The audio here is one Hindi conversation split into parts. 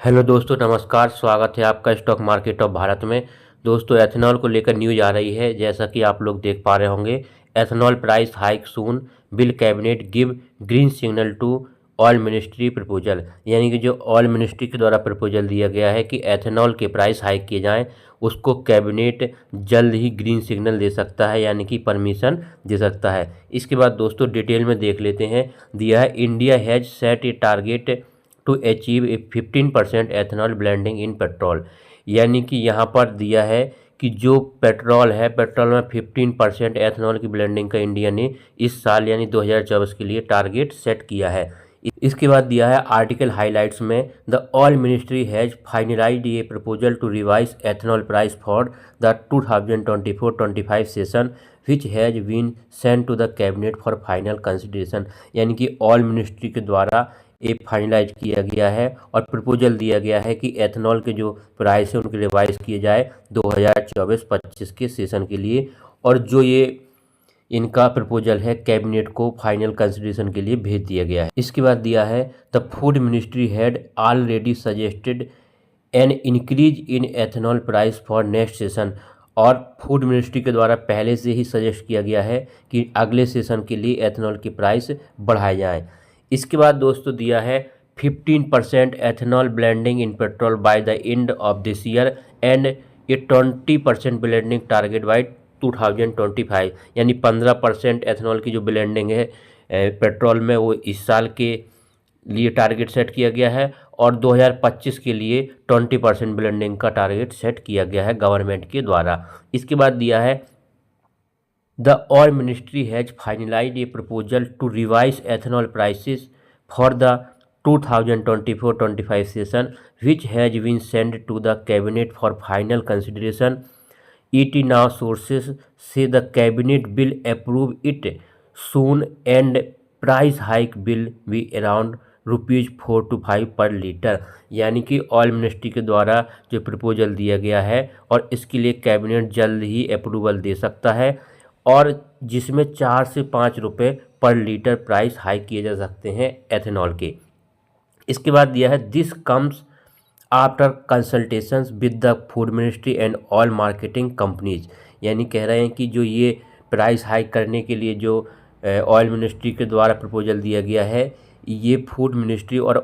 हेलो दोस्तों, नमस्कार। स्वागत है आपका स्टॉक मार्केट ऑफ भारत में। दोस्तों, एथेनॉल को लेकर न्यूज आ रही है। जैसा कि आप लोग देख पा रहे होंगे, ethanol price hike soon, will cabinet give green signal to oil ministry proposal. यानी कि जो ऑयल मिनिस्ट्री के द्वारा प्रपोजल दिया गया है कि एथेनॉल के प्राइस हाइक किए जाएं, उसको कैबिनेट जल्द ही ग्रीन सिग्नल दे सकता है, यानी कि परमिशन दे सकता है। इसके बाद दोस्तों डिटेल में देख लेते हैं। दिया है, India has set a target to achieve a 15% ethanol blending in petrol. यानी कि यहाँ पर दिया है कि जो पेट्रोल है, पेट्रोल में 15% एथेनॉल की ब्लेंडिंग का इंडिया ने इस साल यानी 2024 के लिए टारगेट सेट किया है। इसके बाद दिया है आर्टिकल हाइलाइट्स में, the oil ministry has finalised a proposal to revise ethanol price for the 2024-25 session which has been send to the cabinet for final consideration. यानी कि ऑयल मिनिस्ट्री के द्वारा ये फाइनलाइज किया गया है और प्रपोजल दिया गया है कि एथेनॉल के जो प्राइस है उनके रिवाइज किए जाए 2024-25 के सेशन के लिए। और जो ये इनका प्रपोजल है कैबिनेट को फाइनल कंसिडरेशन के लिए भेज दिया गया है। इसके बाद दिया है, the food ministry had already suggested an increase in ethanol price for next session. और फूड मिनिस्ट्री के द्वारा पहले से ही सजेस्ट किया गया है कि अगले सेशन के लिए एथेनॉल की प्राइस बढ़ाए जाएँ। इसके बाद दोस्तों दिया है 15% ethanol blending in petrol by the end of this year and a 20% blending target by 2025। यानी 15% एथेनॉल की जो ब्लेंडिंग है पेट्रोल में, वो इस साल के लिए टारगेट सेट किया गया है और 2025 के लिए 20% ब्लेंडिंग का टारगेट सेट किया गया है गवर्नमेंट के द्वारा। इसके बाद दिया है, The oil ministry has finalized a proposal to revise ethanol prices for the 2024-25 season, which has been sent to the cabinet for final consideration. ET now sources say the cabinet will approve it soon and price hike will be around ₹4 to 5 पर लीटर। यानी कि ऑयल मिनिस्ट्री के द्वारा जो प्रपोजल दिया गया है और इसके लिए कैबिनेट जल्द ही अप्रूवल दे सकता है, और जिसमें 4 से 5 रुपये पर लीटर प्राइस हाइक किए जा सकते हैं एथेनॉल के। इसके बाद दिया है, this comes after consultations with the food ministry and oil marketing companies. यानी कह रहे हैं कि जो ये प्राइस हाइक करने के लिए जो ऑयल मिनिस्ट्री के द्वारा प्रपोजल दिया गया है, ये फूड मिनिस्ट्री और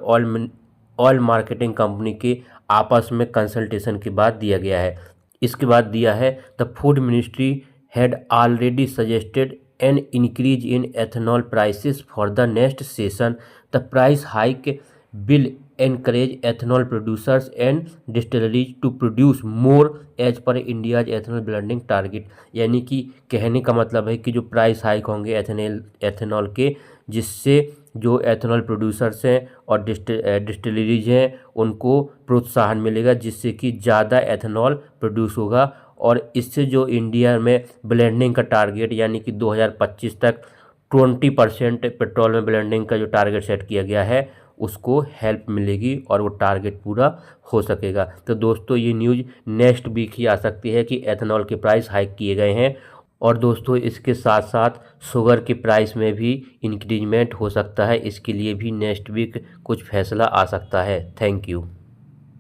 ऑयल मार्केटिंग कंपनी के आपस में कंसल्टेशन के बाद दिया गया है। इसके बाद दिया है, the food ministry had already suggested an increase in ethanol prices for the next season. The price hike will encourage ethanol producers and distilleries to produce more as per India's ethanol blending target. यानी कि कहने का मतलब है कि जो प्राइस हाइक होंगे एथेनॉल के, जिससे जो एथेनॉल प्रोड्यूसर्स हैं और डिस्टिलरीज हैं उनको प्रोत्साहन मिलेगा, जिससे कि ज़्यादा एथेनॉल प्रोड्यूस होगा और इससे जो इंडिया में ब्लेंडिंग का टारगेट यानी कि 2025 तक 20% पेट्रोल में ब्लेंडिंग का जो टारगेट सेट किया गया है उसको हेल्प मिलेगी और वो टारगेट पूरा हो सकेगा। तो दोस्तों, ये न्यूज़ नेक्स्ट वीक ही आ सकती है कि एथेनॉल के प्राइस हाइक किए गए हैं। और दोस्तों, इसके साथ साथ शुगर के प्राइस में भी इंक्रीजमेंट हो सकता है। इसके लिए भी नेक्स्ट वीक कुछ फैसला आ सकता है। Thank you.